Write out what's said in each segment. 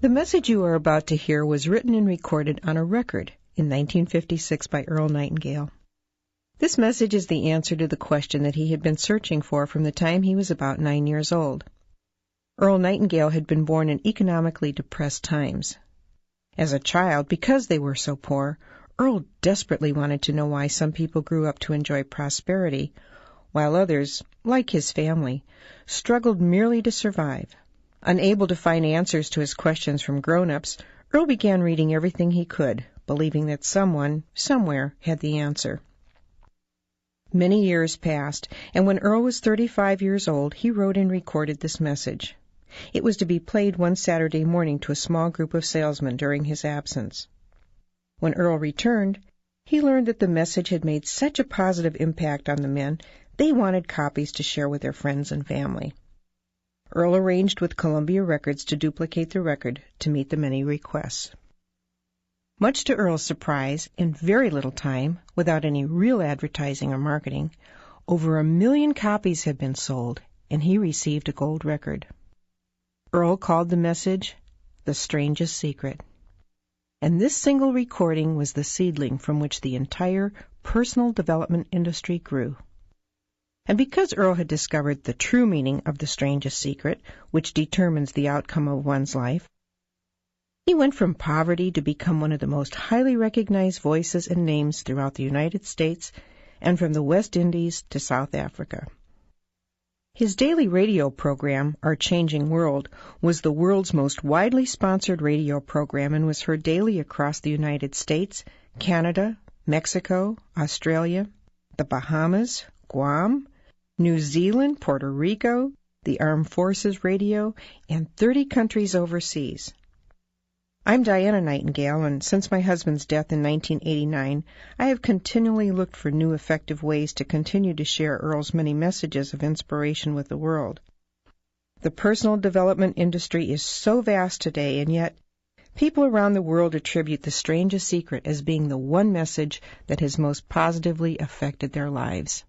The message you are about to hear was written and recorded on a record in 1956 by Earl Nightingale. This message is the answer to the question that he had been searching for from the time he was about 9 years old. Earl Nightingale had been born in economically depressed times. As a child, because they were so poor, Earl desperately wanted to know why some people grew up to enjoy prosperity, while others, like his family, struggled merely to survive. Unable to find answers to his questions from grown-ups, Earl began reading everything he could, believing that someone, somewhere, had the answer. Many years passed, and when Earl was 35 years old, he wrote and recorded this message. It was to be played one Saturday morning to a small group of salesmen during his absence. When Earl returned, he learned that the message had made such a positive impact on the men, they wanted copies to share with their friends and family. Earl arranged with Columbia Records to duplicate the record to meet the many requests. Much to Earl's surprise, in very little time, without any real advertising or marketing, over 1 million copies had been sold, and he received a gold record. Earl called the message The Strangest Secret. And this single recording was the seedling from which the entire personal development industry grew. And because Earl had discovered the true meaning of the strangest secret, which determines the outcome of one's life, he went from poverty to become one of the most highly recognized voices and names throughout the United States and from the West Indies to South Africa. His daily radio program, Our Changing World, was the world's most widely sponsored radio program and was heard daily across the United States, Canada, Mexico, Australia, the Bahamas, Guam, New Zealand, Puerto Rico, the Armed Forces Radio, and 30 countries overseas. I'm Diana Nightingale, and since my husband's death in 1989, I have continually looked for new effective ways to continue to share Earl's many messages of inspiration with the world. The personal development industry is so vast today, and yet people around the world attribute the strangest secret as being the one message that has most positively affected their lives.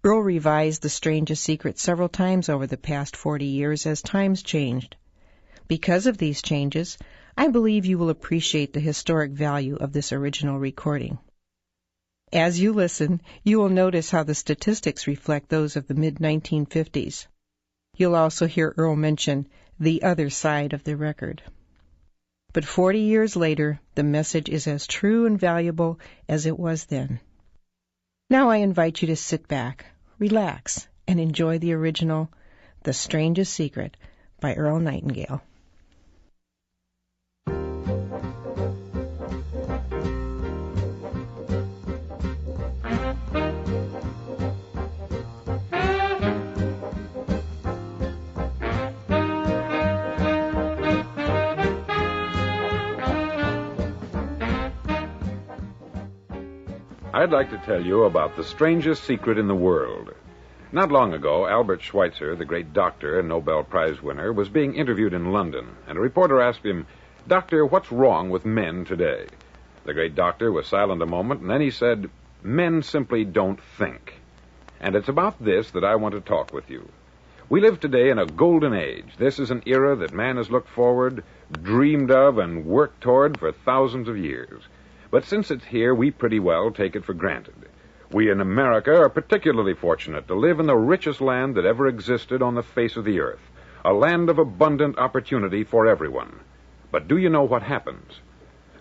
Earl revised the strangest secret several times over the past 40 years as times changed. Because of these changes, I believe you will appreciate the historic value of this original recording. As you listen, you will notice how the statistics reflect those of the mid-1950s. You'll also hear Earl mention the other side of the record. But 40 years later, the message is as true and valuable as it was then. Now I invite you to sit back, relax, and enjoy the original, The Strangest Secret, by Earl Nightingale. I'd like to tell you about the strangest secret in the world. Not long ago, Albert Schweitzer, the great doctor and Nobel Prize winner, was being interviewed in London, and a reporter asked him, "Doctor, what's wrong with men today?" The great doctor was silent a moment, and then he said, "Men simply don't think." And it's about this that I want to talk with you. We live today in a golden age. This is an era that man has looked forward, dreamed of, and worked toward for thousands of years. But since it's here, we pretty well take it for granted. We in America are particularly fortunate to live in the richest land that ever existed on the face of the earth, a land of abundant opportunity for everyone. But do you know what happens?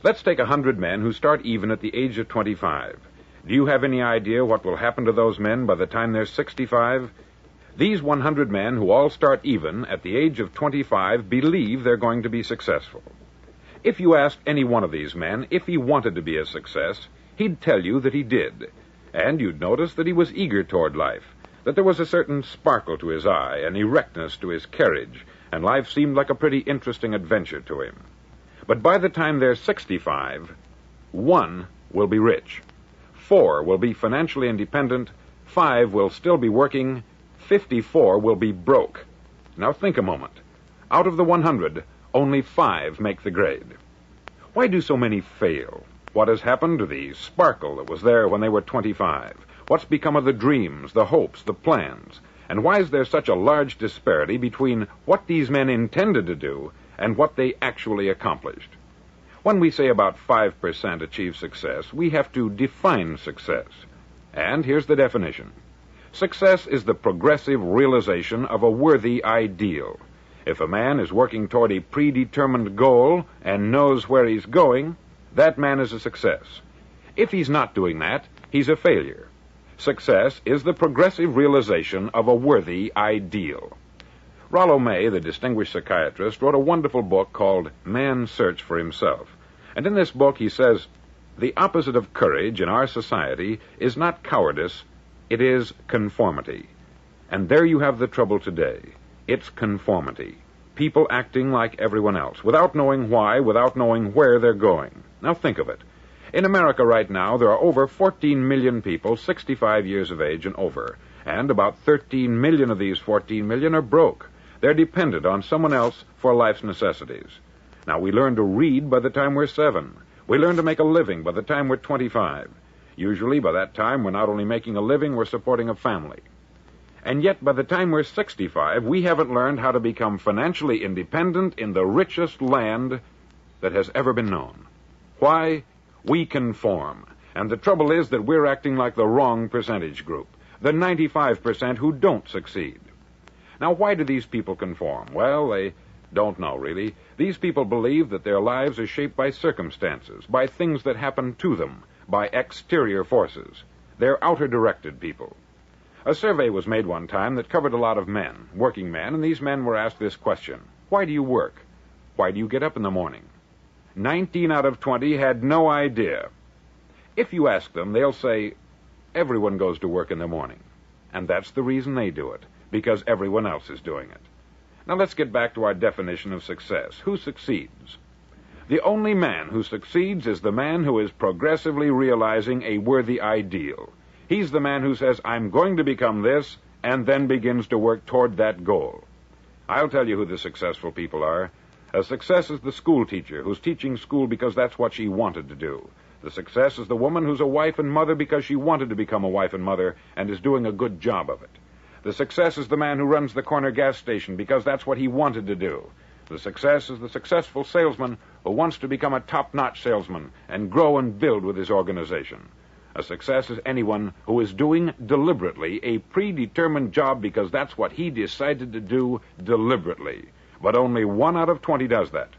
Let's take 100 men who start even at the age of 25. Do you have any idea what will happen to those men by the time they're 65? These 100 men who all start even at the age of 25 believe they're going to be successful. If you asked any one of these men if he wanted to be a success, he'd tell you that he did. And you'd notice that he was eager toward life, that there was a certain sparkle to his eye, an erectness to his carriage, and life seemed like a pretty interesting adventure to him. But by the time they're 65, 1 will be rich, 4 will be financially independent, 5 will still be working, 54 will be broke. Now think a moment. Out of the 100, only 5 make the grade. Why do so many fail? What has happened to the sparkle that was there when they were 25? What's become of the dreams, the hopes, the plans? And why is there such a large disparity between what these men intended to do and what they actually accomplished. When we say about 5% achieve success, we have to define success. And here's the definition. Success is the progressive realization of a worthy ideal. If a man is working toward a predetermined goal and knows where he's going, that man is a success. If he's not doing that, he's a failure. Success is the progressive realization of a worthy ideal. Rollo May, the distinguished psychiatrist, wrote a wonderful book called Man's Search for Himself. And in this book he says, the opposite of courage in our society is not cowardice, it is conformity. And there you have the trouble today. It's conformity. People acting like everyone else, without knowing why, without knowing where they're going. Now think of it. In America right now, there are over 14 million people 65 years of age and over, and about 13 million of these 14 million are broke. They're dependent on someone else for life's necessities. Now, we learn to read by the time we're 7. We learn to make a living by the time we're 25. Usually, by that time, we're not only making a living, we're supporting a family. And yet, by the time we're 65, we haven't learned how to become financially independent in the richest land that has ever been known. Why? We conform. And the trouble is that we're acting like the wrong percentage group, the 95% who don't succeed. Now, why do these people conform? Well, they don't know, really. These people believe that their lives are shaped by circumstances, by things that happen to them, by exterior forces. They're outer-directed people. A survey was made one time that covered a lot of men, working men, and these men were asked this question. Why do you work? Why do you get up in the morning? 19 out of 20 had no idea. If you ask them, they'll say, everyone goes to work in the morning. And that's the reason they do it, because everyone else is doing it. Now let's get back to our definition of success. Who succeeds? The only man who succeeds is the man who is progressively realizing a worthy ideal. He's the man who says, I'm going to become this, and then begins to work toward that goal. I'll tell you who the successful people are. A success is the school teacher who's teaching school because that's what she wanted to do. The success is the woman who's a wife and mother because she wanted to become a wife and mother and is doing a good job of it. The success is the man who runs the corner gas station because that's what he wanted to do. The success is the successful salesman who wants to become a top-notch salesman and grow and build with his organization. A success is anyone who is doing deliberately a predetermined job because that's what he decided to do deliberately. But only 1 out of 20 does that.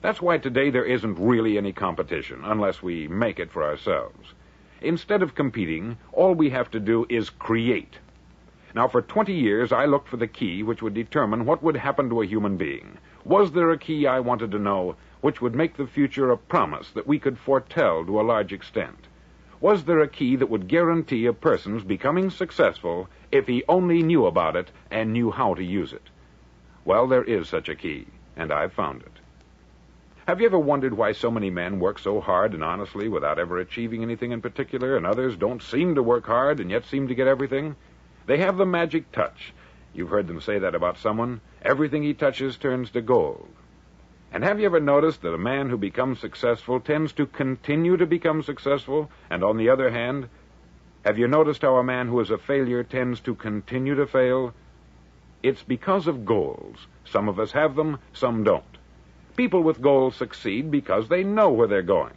That's why today there isn't really any competition, unless we make it for ourselves. Instead of competing, all we have to do is create. Now, for 20 years, I looked for the key which would determine what would happen to a human being. Was there a key I wanted to know which would make the future a promise that we could foretell to a large extent? Was there a key that would guarantee a person's becoming successful if he only knew about it and knew how to use it? Well, there is such a key, and I've found it. Have you ever wondered why so many men work so hard and honestly without ever achieving anything in particular, and others don't seem to work hard and yet seem to get everything? They have the magic touch. You've heard them say that about someone. Everything he touches turns to gold. And have you ever noticed that a man who becomes successful tends to continue to become successful? And on the other hand, have you noticed how a man who is a failure tends to continue to fail? It's because of goals. Some of us have them, some don't. People with goals succeed because they know where they're going.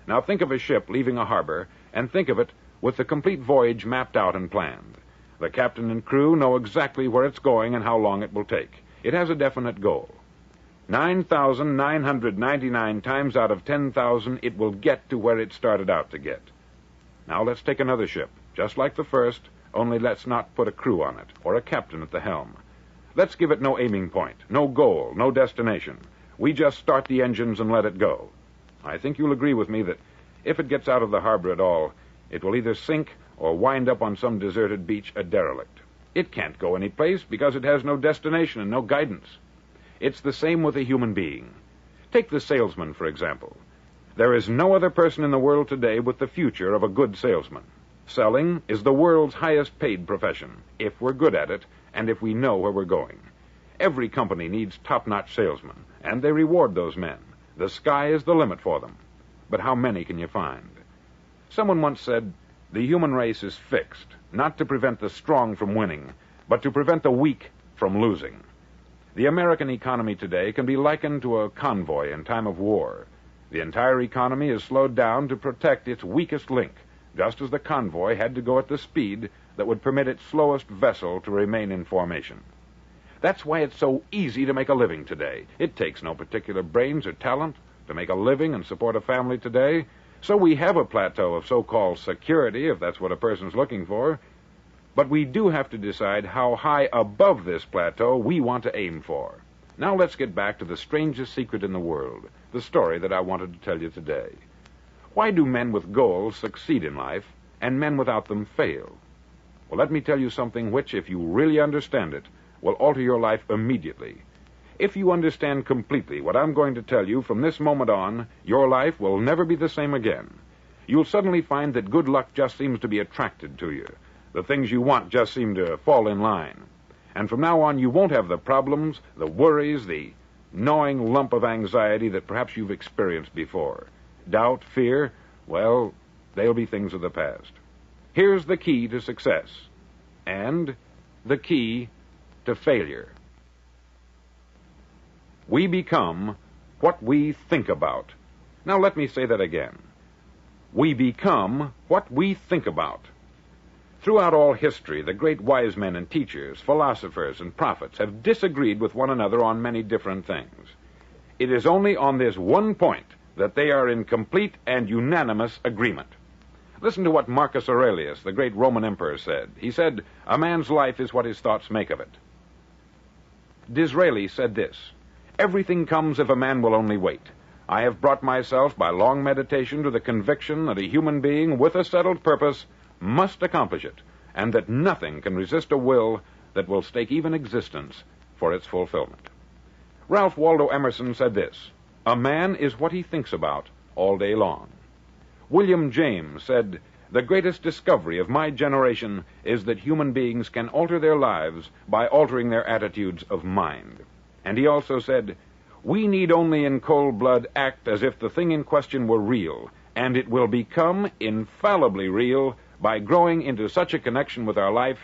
Now think of a ship leaving a harbor, and think of it with the complete voyage mapped out and planned. The captain and crew know exactly where it's going and how long it will take. It has a definite goal. 9,999 times out of 10,000, it will get to where it started out to get. Now let's take another ship, just like the first, only let's not put a crew on it, or a captain at the helm. Let's give it no aiming point, no goal, no destination. We just start the engines and let it go. I think you'll agree with me that if it gets out of the harbor at all, it will either sink or wind up on some deserted beach a derelict. It can't go any place because it has no destination and no guidance. It's the same with a human being. Take the salesman, for example. There is no other person in the world today with the future of a good salesman. Selling is the world's highest paid profession, if we're good at it and if we know where we're going. Every company needs top-notch salesmen, and they reward those men. The sky is the limit for them. But how many can you find? Someone once said, the human race is fixed, not to prevent the strong from winning, but to prevent the weak from losing. The American economy today can be likened to a convoy in time of war. The entire economy is slowed down to protect its weakest link, just as the convoy had to go at the speed that would permit its slowest vessel to remain in formation. That's why it's so easy to make a living today. It takes no particular brains or talent to make a living and support a family today. So we have a plateau of so-called security, if that's what a person's looking for. But we do have to decide how high above this plateau we want to aim for. Now let's get back to the strangest secret in the world, the story that I wanted to tell you today. Why do men with goals succeed in life and men without them fail? Well, let me tell you something which, if you really understand it, will alter your life immediately. If you understand completely what I'm going to tell you from this moment on, your life will never be the same again. You'll suddenly find that good luck just seems to be attracted to you. The things you want just seem to fall in line. And from now on, you won't have the problems, the worries, the gnawing lump of anxiety that perhaps you've experienced before. Doubt, fear, well, they'll be things of the past. Here's the key to success, and the key to failure. We become what we think about. Now let me say that again. We become what we think about. Throughout all history, the great wise men and teachers, philosophers and prophets have disagreed with one another on many different things. It is only on this one point that they are in complete and unanimous agreement. Listen to what Marcus Aurelius, the great Roman emperor, said. He said, "A man's life is what his thoughts make of it." Disraeli said this, "Everything comes if a man will only wait. I have brought myself by long meditation to the conviction that a human being with a settled purpose must accomplish it, and that nothing can resist a will that will stake even existence for its fulfillment." Ralph Waldo Emerson said this, "A man is what he thinks about all day long." William James said, "The greatest discovery of my generation is that human beings can alter their lives by altering their attitudes of mind." And he also said, "We need only in cold blood act as if the thing in question were real, and it will become infallibly real by growing into such a connection with our life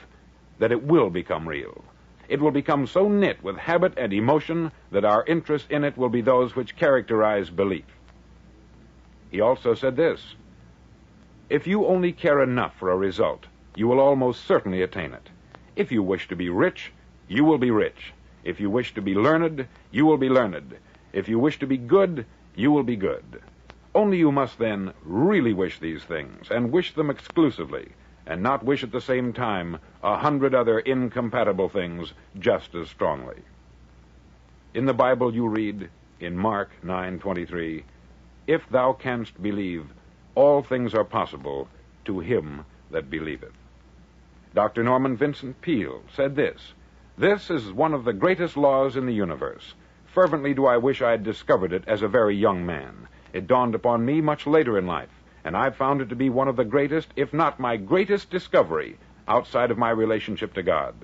that it will become real. It will become so knit with habit and emotion that our interest in it will be those which characterize belief." He also said this, "If you only care enough for a result, you will almost certainly attain it. If you wish to be rich, you will be rich. If you wish to be learned, you will be learned. If you wish to be good, you will be good. Only you must then really wish these things, and wish them exclusively, and not wish at the same time 100 other incompatible things just as strongly." In the Bible you read, in Mark 9:23, "If thou canst believe, all things are possible to him that believeth." Dr. Norman Vincent Peale said this, "This is one of the greatest laws in the universe. Fervently do I wish I had discovered it as a very young man. It dawned upon me much later in life, and I've found it to be one of the greatest, if not my greatest discovery, outside of my relationship to God.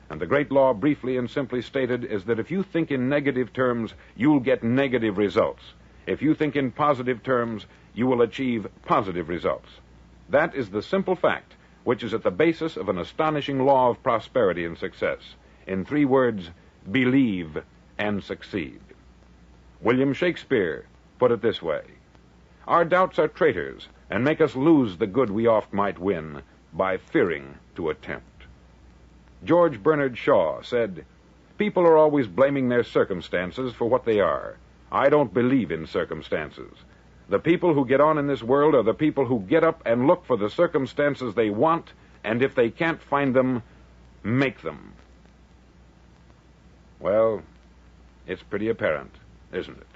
And the great law, briefly and simply stated, is that if you think in negative terms, you'll get negative results. If you think in positive terms, you will achieve positive results. That is the simple fact which is at the basis of an astonishing law of prosperity and success. In 3 words, believe and succeed." William Shakespeare put it this way, "Our doubts are traitors, and make us lose the good we oft might win by fearing to attempt." George Bernard Shaw said, "People are always blaming their circumstances for what they are. I don't believe in circumstances. The people who get on in this world are the people who get up and look for the circumstances they want, and if they can't find them, make them." Well, it's pretty apparent, isn't it?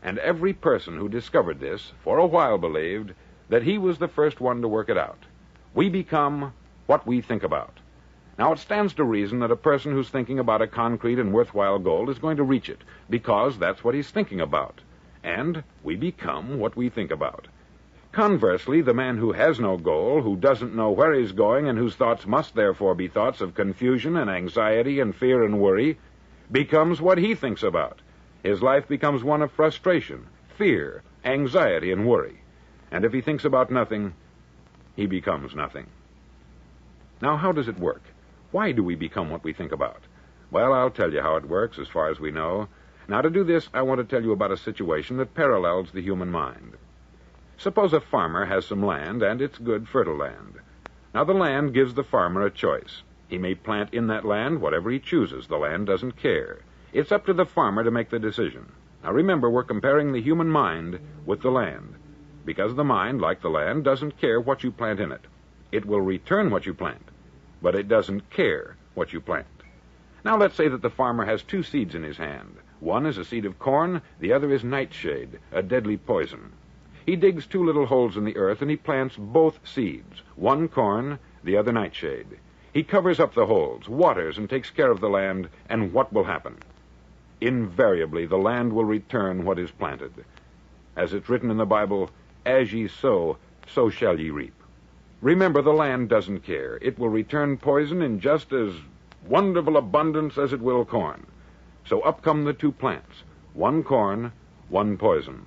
And every person who discovered this, for a while believed that he was the first one to work it out. We become what we think about. Now, it stands to reason that a person who's thinking about a concrete and worthwhile goal is going to reach it, because that's what he's thinking about. And we become what we think about. Conversely, the man who has no goal, who doesn't know where he's going, and whose thoughts must therefore be thoughts of confusion and anxiety and fear and worry, becomes what he thinks about. His life becomes one of frustration, fear, anxiety, and worry. And if he thinks about nothing, he becomes nothing. Now, how does it work? Why do we become what we think about? Well, I'll tell you how it works as far as we know. Now, to do this, I want to tell you about a situation that parallels the human mind. Suppose a farmer has some land, and it's good, fertile land. Now, the land gives the farmer a choice. He may plant in that land whatever he chooses. The land doesn't care. It's up to the farmer to make the decision. Now, remember, we're comparing the human mind with the land, because the mind, like the land, doesn't care what you plant in it. It will return what you plant, but it doesn't care what you plant. Now, let's say that the farmer has two seeds in his hand. One is a seed of corn, the other is nightshade, a deadly poison. He digs two little holes in the earth, and he plants both seeds, one corn, the other nightshade. He covers up the holes, waters, and takes care of the land, and what will happen? Invariably, the land will return what is planted. As it's written in the Bible, as ye sow, so shall ye reap. Remember, the land doesn't care. It will return poison in just as wonderful abundance as it will corn. So up come the two plants, one corn, one poison.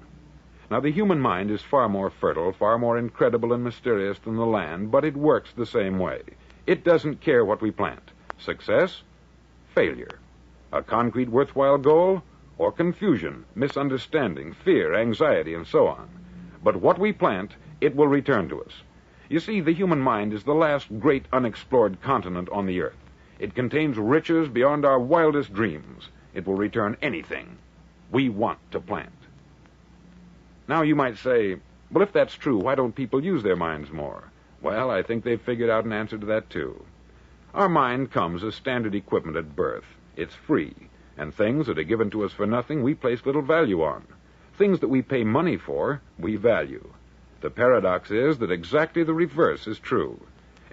Now, the human mind is far more fertile, far more incredible and mysterious than the land, but it works the same way. It doesn't care what we plant. Success, failure. A concrete, worthwhile goal, or confusion, misunderstanding, fear, anxiety, and so on. But what we plant, it will return to us. You see, the human mind is the last great unexplored continent on the earth. It contains riches beyond our wildest dreams. It will return anything we want to plant. Now, you might say, well, if that's true, why don't people use their minds more? Well, I think they've figured out an answer to that, too. Our mind comes as standard equipment at birth. It's free, and things that are given to us for nothing we place little value on. Things that we pay money for, we value. The paradox is that exactly the reverse is true.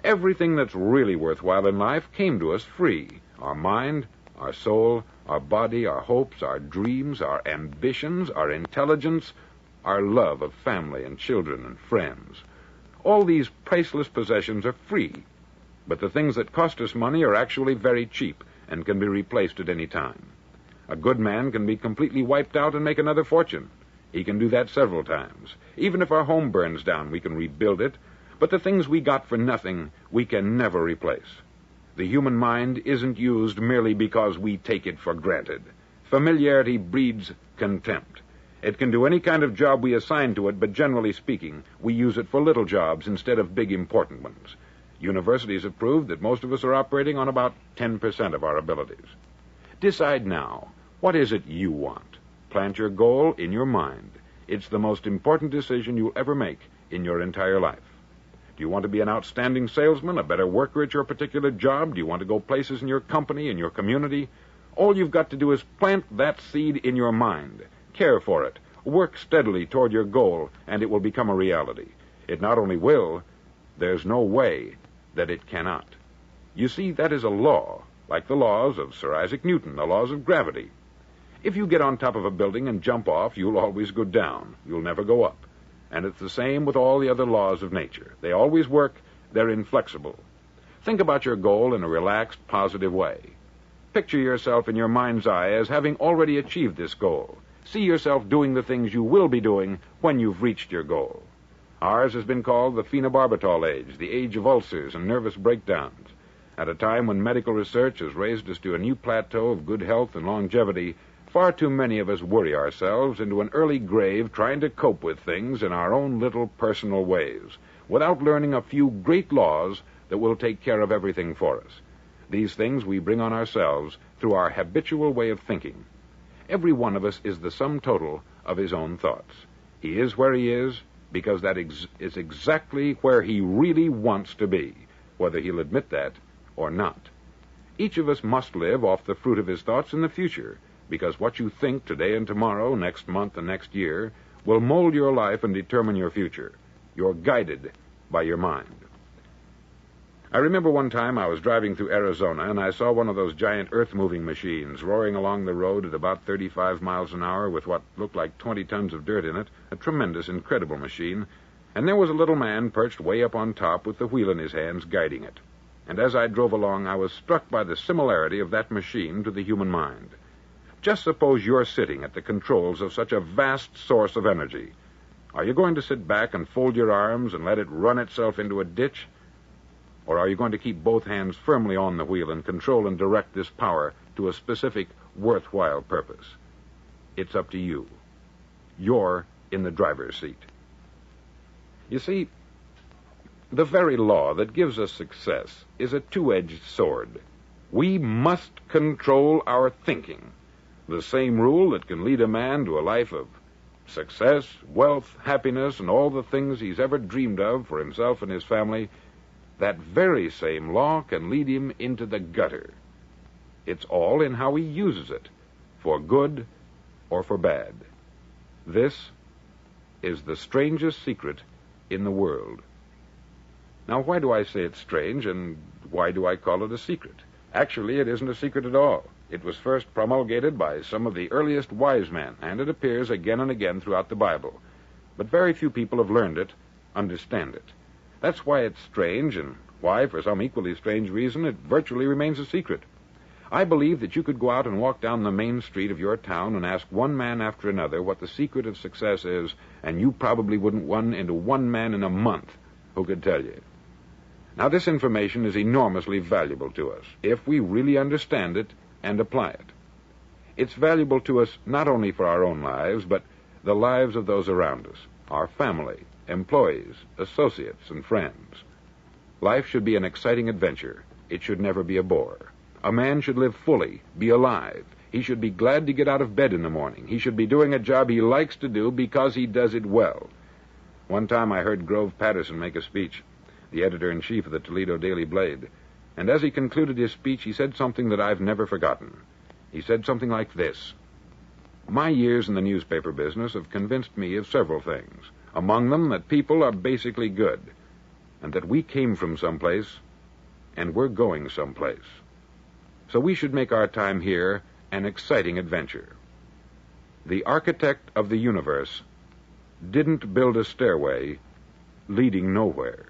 Everything that's really worthwhile in life came to us free. Our mind, our soul, our body, our hopes, our dreams, our ambitions, our intelligence, our love of family and children and friends. All these priceless possessions are free, but the things that cost us money are actually very cheap and can be replaced at any time. A good man can be completely wiped out and make another fortune. He can do that several times. Even if our home burns down, we can rebuild it, but the things we got for nothing, we can never replace. The human mind isn't used merely because we take it for granted. Familiarity breeds contempt. It can do any kind of job we assign to it, but generally speaking, we use it for little jobs instead of big, important ones. Universities have proved that most of us are operating on about 10% of our abilities. Decide now, what is it you want? Plant your goal in your mind. It's the most important decision you'll ever make in your entire life. Do you want to be an outstanding salesman, a better worker at your particular job? Do you want to go places in your company, in your community? All you've got to do is plant that seed in your mind. Care for it. Work steadily toward your goal, and it will become a reality. It not only will, there's no way that it cannot. You see, that is a law, like the laws of Sir Isaac Newton, the laws of gravity. If you get on top of a building and jump off, you'll always go down. You'll never go up. And it's the same with all the other laws of nature. They always work. They're inflexible. Think about your goal in a relaxed, positive way. Picture yourself in your mind's eye as having already achieved this goal. See yourself doing the things you will be doing when you've reached your goal. Ours has been called the phenobarbital age, the age of ulcers and nervous breakdowns. At a time when medical research has raised us to a new plateau of good health and longevity, far too many of us worry ourselves into an early grave trying to cope with things in our own little personal ways, without learning a few great laws that will take care of everything for us. These things we bring on ourselves through our habitual way of thinking. Every one of us is the sum total of his own thoughts. He is where he is because that is exactly where he really wants to be, whether he'll admit that or not. Each of us must live off the fruit of his thoughts in the future, because what you think today and tomorrow, next month and next year, will mold your life and determine your future. You're guided by your mind. I remember one time I was driving through Arizona, and I saw one of those giant earth-moving machines roaring along the road at about 35 miles an hour with what looked like 20 tons of dirt in it, a tremendous, incredible machine, and there was a little man perched way up on top with the wheel in his hands guiding it. And as I drove along, I was struck by the similarity of that machine to the human mind. Just suppose you're sitting at the controls of such a vast source of energy. Are you going to sit back and fold your arms and let it run itself into a ditch? Or are you going to keep both hands firmly on the wheel and control and direct this power to a specific, worthwhile purpose? It's up to you. You're in the driver's seat. You see, the very law that gives us success is a two-edged sword. We must control our thinking. The same rule that can lead a man to a life of success, wealth, happiness, and all the things he's ever dreamed of for himself and his family, that very same law can lead him into the gutter. It's all in how he uses it, for good or for bad. This is the strangest secret in the world. Now, why do I say it's strange, and why do I call it a secret? Actually, it isn't a secret at all. It was first promulgated by some of the earliest wise men, and it appears again and again throughout the Bible. But very few people have learned it, understand it. That's why it's strange, and why, for some equally strange reason, it virtually remains a secret. I believe that you could go out and walk down the main street of your town and ask one man after another what the secret of success is, and you probably wouldn't run into one man in a month who could tell you. Now, this information is enormously valuable to us if we really understand it and apply it. It's valuable to us not only for our own lives, but the lives of those around us, our family, employees, associates, and friends. Life should be an exciting adventure. It should never be a bore. A man should live fully, be alive. He should be glad to get out of bed in the morning. He should be doing a job he likes to do because he does it well. One time I heard Grove Patterson make a speech, the editor-in-chief of the Toledo Daily Blade, and as he concluded his speech, he said something that I've never forgotten. He said something like this: "My years in the newspaper business have convinced me of several things, among them that people are basically good, and that we came from someplace, and we're going someplace. So we should make our time here an exciting adventure. The architect of the universe didn't build a stairway leading nowhere."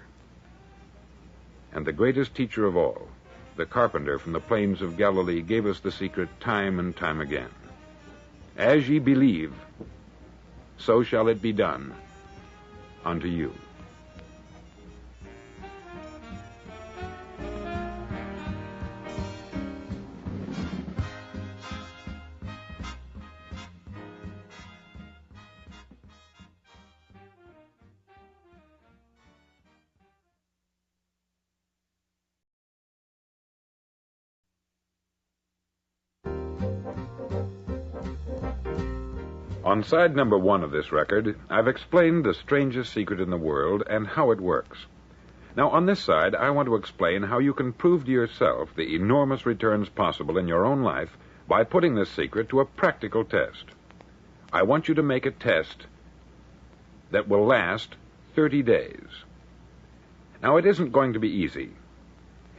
And the greatest teacher of all, the carpenter from the plains of Galilee, gave us the secret time and time again. As ye believe, so shall it be done unto you. On side number 1 of this record, I've explained the strangest secret in the world and how it works. Now, on this side, I want to explain how you can prove to yourself the enormous returns possible in your own life by putting this secret to a practical test. I want you to make a test that will last 30 days. Now, it isn't going to be easy.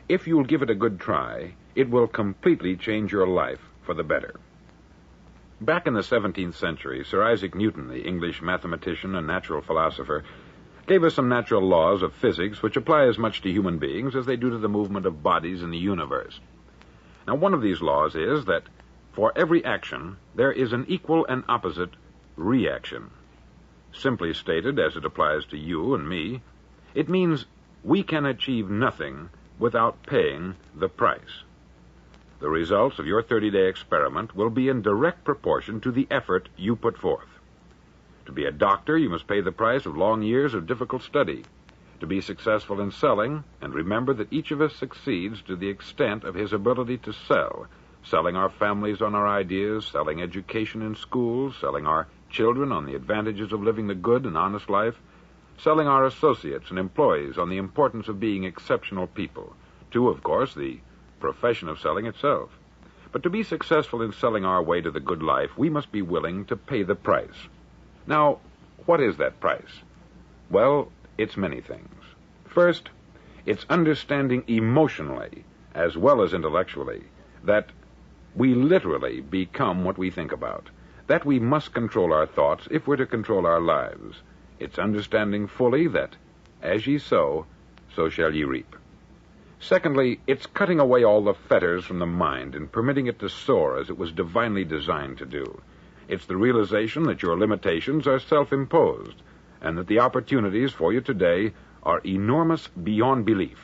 If you'll give it a good try, it will completely change your life for the better. Back in the 17th century, Sir Isaac Newton, the English mathematician and natural philosopher, gave us some natural laws of physics which apply as much to human beings as they do to the movement of bodies in the universe. Now, one of these laws is that for every action, there is an equal and opposite reaction. Simply stated, as it applies to you and me, it means we can achieve nothing without paying the price. The results of your 30-day experiment will be in direct proportion to the effort you put forth. To be a doctor, you must pay the price of long years of difficult study. To be successful in selling, and remember that each of us succeeds to the extent of his ability to sell, selling our families on our ideas, selling education in schools, selling our children on the advantages of living the good and honest life, selling our associates and employees on the importance of being exceptional people, to, of course, the profession of selling itself. But to be successful in selling our way to the good life, we must be willing to pay the price. Now, what is that price? Well, it's many things. First, it's understanding emotionally, as well as intellectually, that we literally become what we think about, that we must control our thoughts if we're to control our lives. It's understanding fully that, as ye sow, so shall ye reap. Secondly, it's cutting away all the fetters from the mind and permitting it to soar as it was divinely designed to do. It's the realization that your limitations are self-imposed and that the opportunities for you today are enormous beyond belief.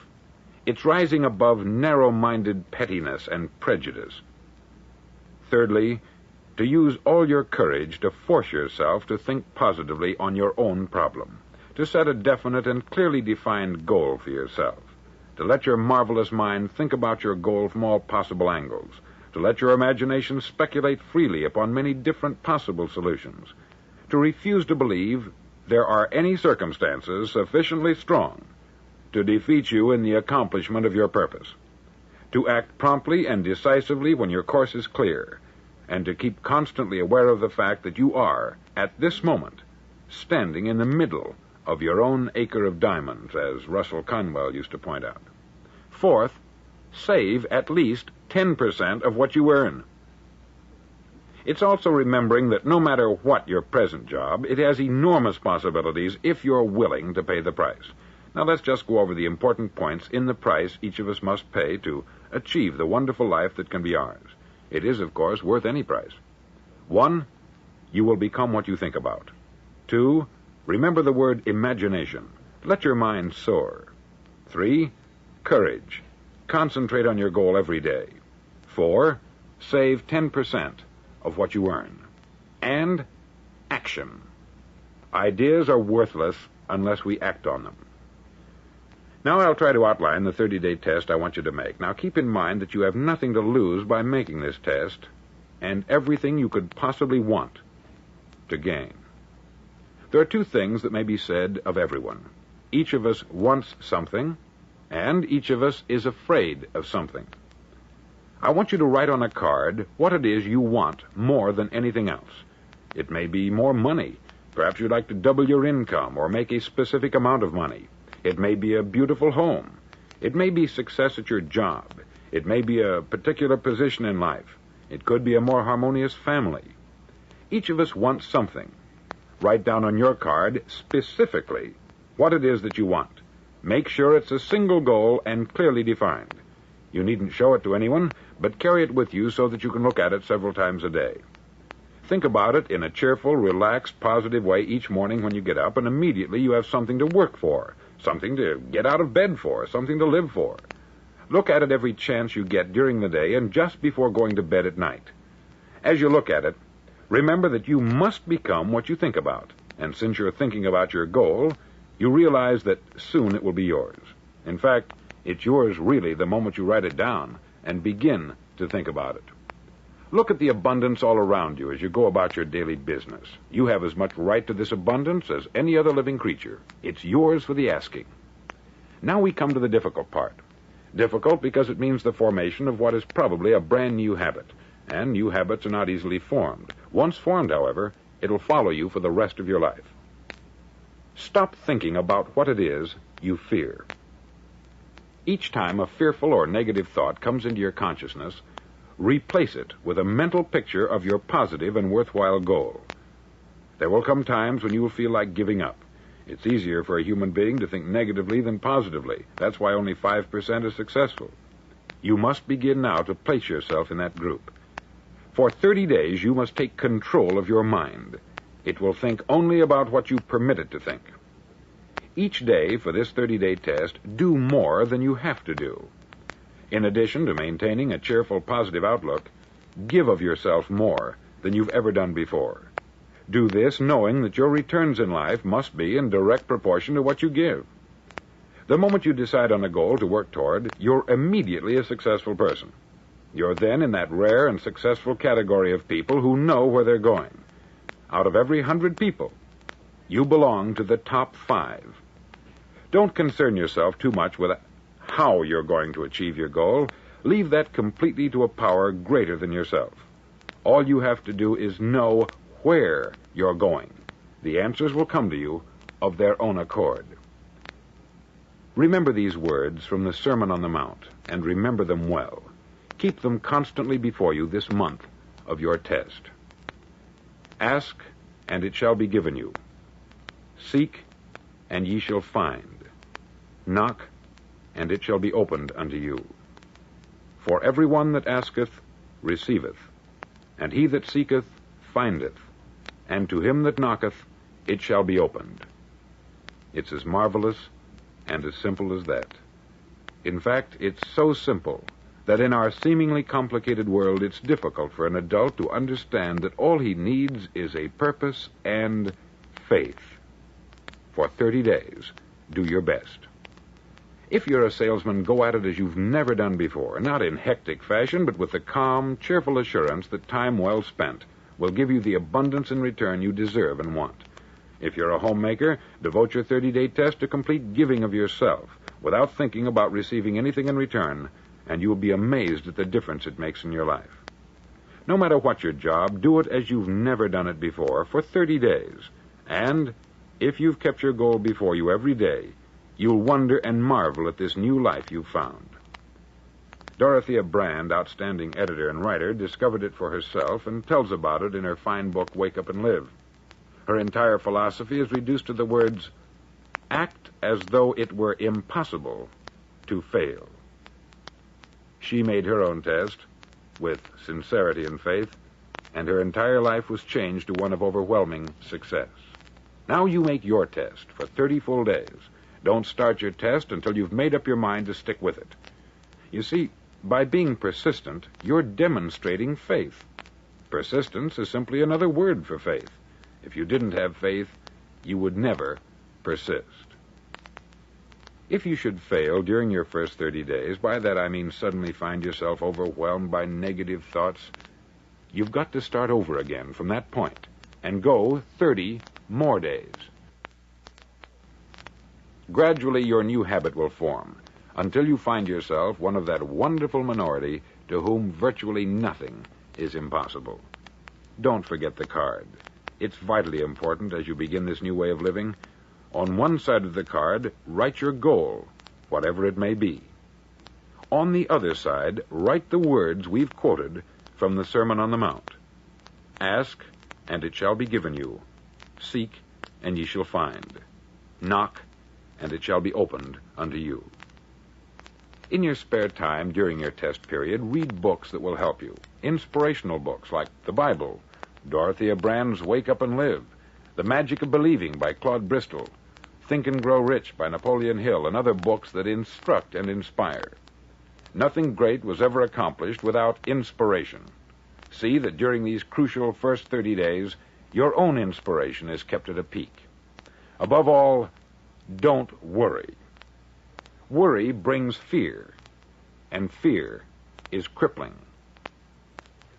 It's rising above narrow-minded pettiness and prejudice. Thirdly, to use all your courage to force yourself to think positively on your own problem, to set a definite and clearly defined goal for yourself, to let your marvelous mind think about your goal from all possible angles, to let your imagination speculate freely upon many different possible solutions, to refuse to believe there are any circumstances sufficiently strong to defeat you in the accomplishment of your purpose, to act promptly and decisively when your course is clear, and to keep constantly aware of the fact that you are, at this moment, standing in the middle of your own acre of diamonds, as Russell Conwell used to point out. Fourth, save at least 10% of what you earn. It's also remembering that no matter what your present job, it has enormous possibilities if you're willing to pay the price. Now let's just go over the important points in the price each of us must pay to achieve the wonderful life that can be ours. It is, of course, worth any price. 1, you will become what you think about. 2, remember the word imagination. Let your mind soar. 3, courage. Concentrate on your goal every day. 4, save 10% of what you earn. And action. Ideas are worthless unless we act on them. Now I'll try to outline the 30-day test I want you to make. Now keep in mind that you have nothing to lose by making this test, and everything you could possibly want to gain. There are 2 things that may be said of everyone. Each of us wants something, and each of us is afraid of something. I want you to write on a card what it is you want more than anything else. It may be more money. Perhaps you'd like to double your income or make a specific amount of money. It may be a beautiful home. It may be success at your job. It may be a particular position in life. It could be a more harmonious family. Each of us wants something. Write down on your card specifically what it is that you want. Make sure it's a single goal and clearly defined. You needn't show it to anyone, but carry it with you so that you can look at it several times a day. Think about it in a cheerful, relaxed, positive way each morning when you get up, and immediately you have something to work for, something to get out of bed for, something to live for. Look at it every chance you get during the day and just before going to bed at night. As you look at it, remember that you must become what you think about, and since you're thinking about your goal, you realize that soon it will be yours. In fact, it's yours really the moment you write it down and begin to think about it. Look at the abundance all around you as you go about your daily business. You have as much right to this abundance as any other living creature. It's yours for the asking. Now we come to the difficult part. Difficult because it means the formation of what is probably a brand new habit, and new habits are not easily formed. Once formed, however, it'll follow you for the rest of your life. Stop thinking about what it is you fear. Each time a fearful or negative thought comes into your consciousness, replace it with a mental picture of your positive and worthwhile goal. There will come times when you will feel like giving up. It's easier for a human being to think negatively than positively. That's why only 5% is successful. You must begin now to place yourself in that group. For 30 days, you must take control of your mind. It will think only about what you permit it to think. Each day for this 30-day test, do more than you have to do. In addition to maintaining a cheerful, positive outlook, give of yourself more than you've ever done before. Do this knowing that your returns in life must be in direct proportion to what you give. The moment you decide on a goal to work toward, you're immediately a successful person. You're then in that rare and successful category of people who know where they're going. Out of every 100 people, you belong to the top 5. Don't concern yourself too much with how you're going to achieve your goal. Leave that completely to a power greater than yourself. All you have to do is know where you're going. The answers will come to you of their own accord. Remember these words from the Sermon on the Mount, and remember them well. Keep them constantly before you this month of your test. Ask, and it shall be given you. Seek, and ye shall find. Knock, and it shall be opened unto you. For every one that asketh receiveth, and he that seeketh findeth, and to him that knocketh it shall be opened. It's as marvelous and as simple as that. In fact, it's so simple that in our seemingly complicated world, it's difficult for an adult to understand that all he needs is a purpose and faith. For 30 days, do your best. If you're a salesman, go at it as you've never done before, not in hectic fashion, but with the calm, cheerful assurance that time well spent will give you the abundance in return you deserve and want. If you're a homemaker, devote your 30-day test to complete giving of yourself without thinking about receiving anything in return, and you will be amazed at the difference it makes in your life. No matter what your job, do it as you've never done it before for 30 days. And if you've kept your goal before you every day, you'll wonder and marvel at this new life you've found. Dorothea Brand, outstanding editor and writer, discovered it for herself and tells about it in her fine book, Wake Up and Live. Her entire philosophy is reduced to the words, act as though it were impossible to fail. She made her own test with sincerity and faith, and her entire life was changed to one of overwhelming success. Now you make your test for 30 full days. Don't start your test until you've made up your mind to stick with it. You see, by being persistent, you're demonstrating faith. Persistence is simply another word for faith. If you didn't have faith, you would never persist. If you should fail during your first 30 days, by that I mean suddenly find yourself overwhelmed by negative thoughts, you've got to start over again from that point and go 30 more days. Gradually, your new habit will form until you find yourself one of that wonderful minority to whom virtually nothing is impossible. Don't forget the card. It's vitally important as you begin this new way of living. On one side of the card, write your goal, whatever it may be. On the other side, write the words we've quoted from the Sermon on the Mount. Ask, and it shall be given you. Seek, and ye shall find. Knock, and it shall be opened unto you. In your spare time during your test period, read books that will help you. Inspirational books like the Bible, Dorothea Brand's Wake Up and Live, The Magic of Believing by Claude Bristol, Think and Grow Rich by Napoleon Hill, and other books that instruct and inspire. Nothing great was ever accomplished without inspiration. See that during these crucial first 30 days, your own inspiration is kept at a peak. Above all, don't worry. Worry brings fear, and fear is crippling.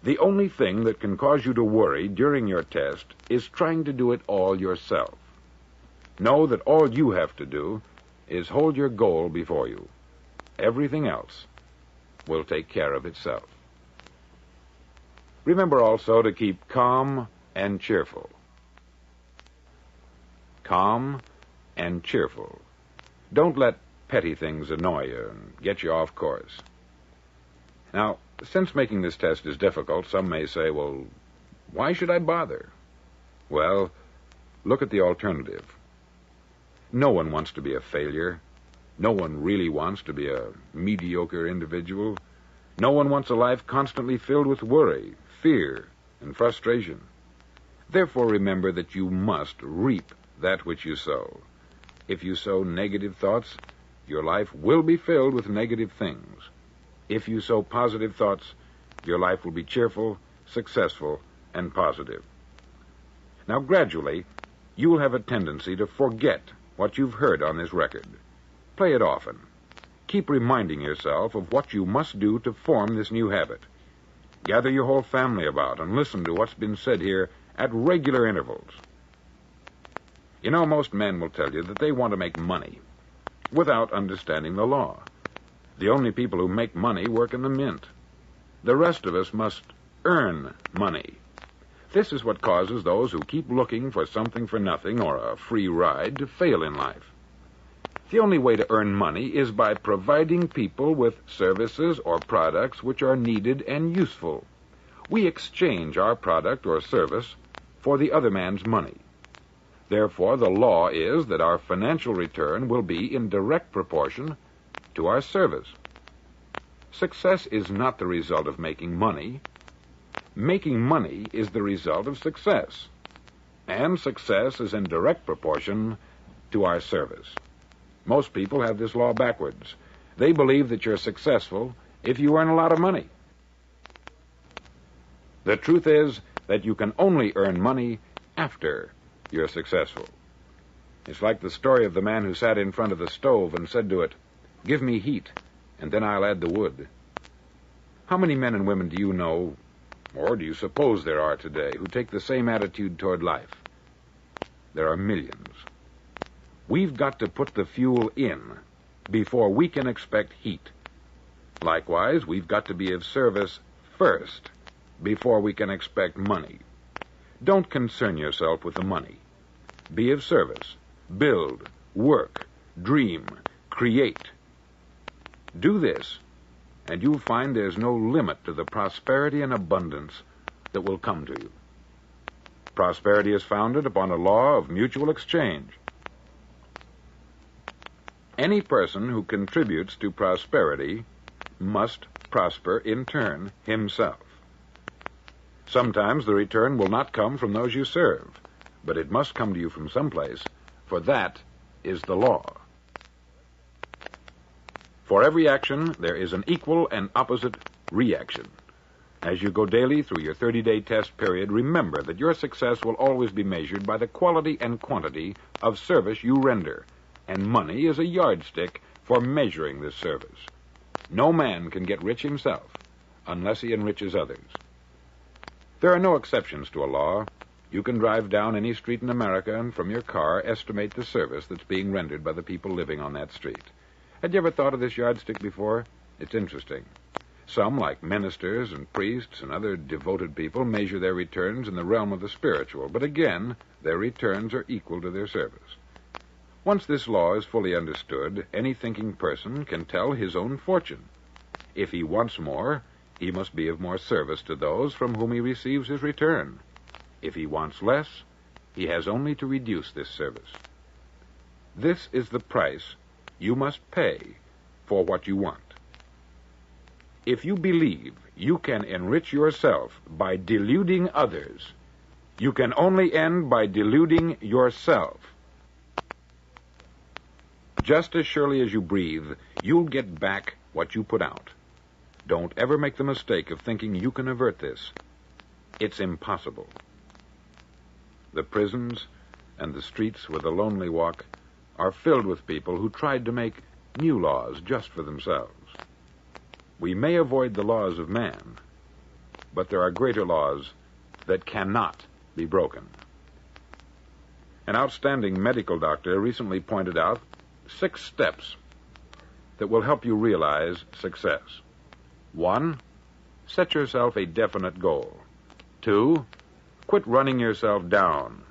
The only thing that can cause you to worry during your test is trying to do it all yourself. Know that all you have to do is hold your goal before you. Everything else will take care of itself. Remember also to keep calm and cheerful. Calm and cheerful. Don't let petty things annoy you and get you off course. Now, since making this test is difficult, some may say, well, why should I bother? Well, look at the alternative. No one wants to be a failure. No one really wants to be a mediocre individual. No one wants a life constantly filled with worry, fear, and frustration. Therefore, remember that you must reap that which you sow. If you sow negative thoughts, your life will be filled with negative things. If you sow positive thoughts, your life will be cheerful, successful, and positive. Now, gradually, you will have a tendency to forget what you've heard on this record. Play it often. Keep reminding yourself of what you must do to form this new habit. Gather your whole family about and listen to what's been said here at regular intervals. You know, most men will tell you that they want to make money without understanding the law. The only people who make money work in the mint. The rest of us must earn money. This is what causes those who keep looking for something for nothing or a free ride to fail in life. The only way to earn money is by providing people with services or products which are needed and useful. We exchange our product or service for the other man's money. Therefore, the law is that our financial return will be in direct proportion to our service. Success is not the result of making money. Making money is the result of success. And success is in direct proportion to our service. Most people have this law backwards. They believe that you're successful if you earn a lot of money. The truth is that you can only earn money after you're successful. It's like the story of the man who sat in front of the stove and said to it, "Give me heat, and then I'll add the wood." How many men and women do you know, or do you suppose there are today, who take the same attitude toward life? There are millions. We've got to put the fuel in before we can expect heat. Likewise, we've got to be of service first before we can expect money. Don't concern yourself with the money. Be of service. Build, work, dream, create. Do this, and you'll find there's no limit to the prosperity and abundance that will come to you. Prosperity is founded upon a law of mutual exchange. Any person who contributes to prosperity must prosper in turn himself. Sometimes the return will not come from those you serve, but it must come to you from someplace, for that is the law. For every action, there is an equal and opposite reaction. As you go daily through your 30-day test period, remember that your success will always be measured by the quality and quantity of service you render, and money is a yardstick for measuring this service. No man can get rich himself unless he enriches others. There are no exceptions to a law. You can drive down any street in America and from your car estimate the service that's being rendered by the people living on that street. Had you ever thought of this yardstick before? It's interesting. Some, like ministers and priests and other devoted people, measure their returns in the realm of the spiritual, but again, their returns are equal to their service. Once this law is fully understood, any thinking person can tell his own fortune. If he wants more, he must be of more service to those from whom he receives his return. If he wants less, he has only to reduce this service. This is the price you must pay for what you want. If you believe you can enrich yourself by deluding others, you can only end by deluding yourself. Just as surely as you breathe, you'll get back what you put out. Don't ever make the mistake of thinking you can avert this. It's impossible. The prisons and the streets where the lonely walk are filled with people who tried to make new laws just for themselves. We may avoid the laws of man, but there are greater laws that cannot be broken. An outstanding medical doctor recently pointed out 6 steps that will help you realize success. 1, set yourself a definite goal. 2, quit running yourself down.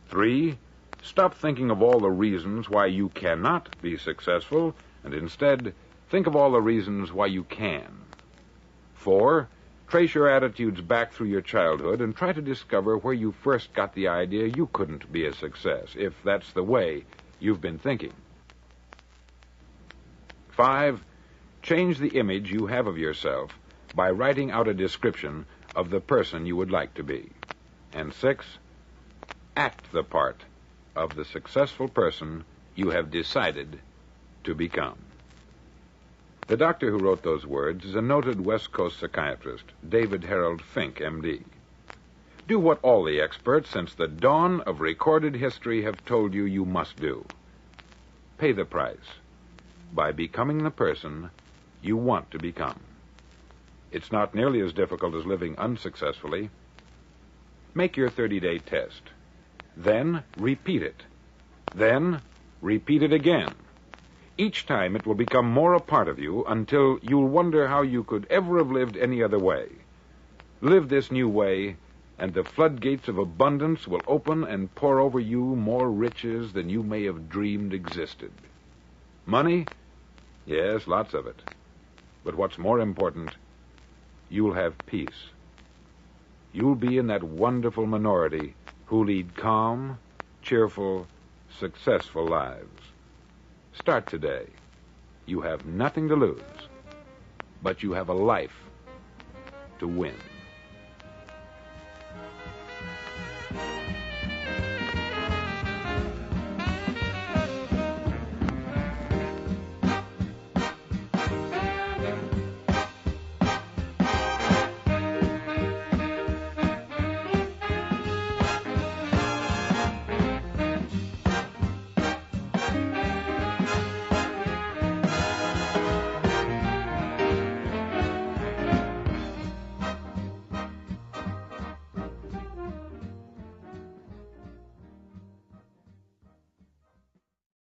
3, stop thinking of all the reasons why you cannot be successful, and instead think of all the reasons why you can. 4, trace your attitudes back through your childhood and try to discover where you first got the idea you couldn't be a success, if that's the way you've been thinking. 5, change the image you have of yourself by writing out a description of the person you would like to be. And 6, act the part of the successful person you have decided to become. The doctor who wrote those words is a noted West Coast psychiatrist, David Harold Fink, M.D. Do what all the experts since the dawn of recorded history have told you you must do. Pay the price by becoming the person you want to become. It's not nearly as difficult as living unsuccessfully. Make your 30-day test. Then repeat it. Then repeat it again. Each time it will become more a part of you until you'll wonder how you could ever have lived any other way. Live this new way, and the floodgates of abundance will open and pour over you more riches than you may have dreamed existed. Money? Yes, lots of it. But what's more important, you'll have peace. You'll be in that wonderful minority who lead calm, cheerful, successful lives. Start today. You have nothing to lose, but you have a life to win.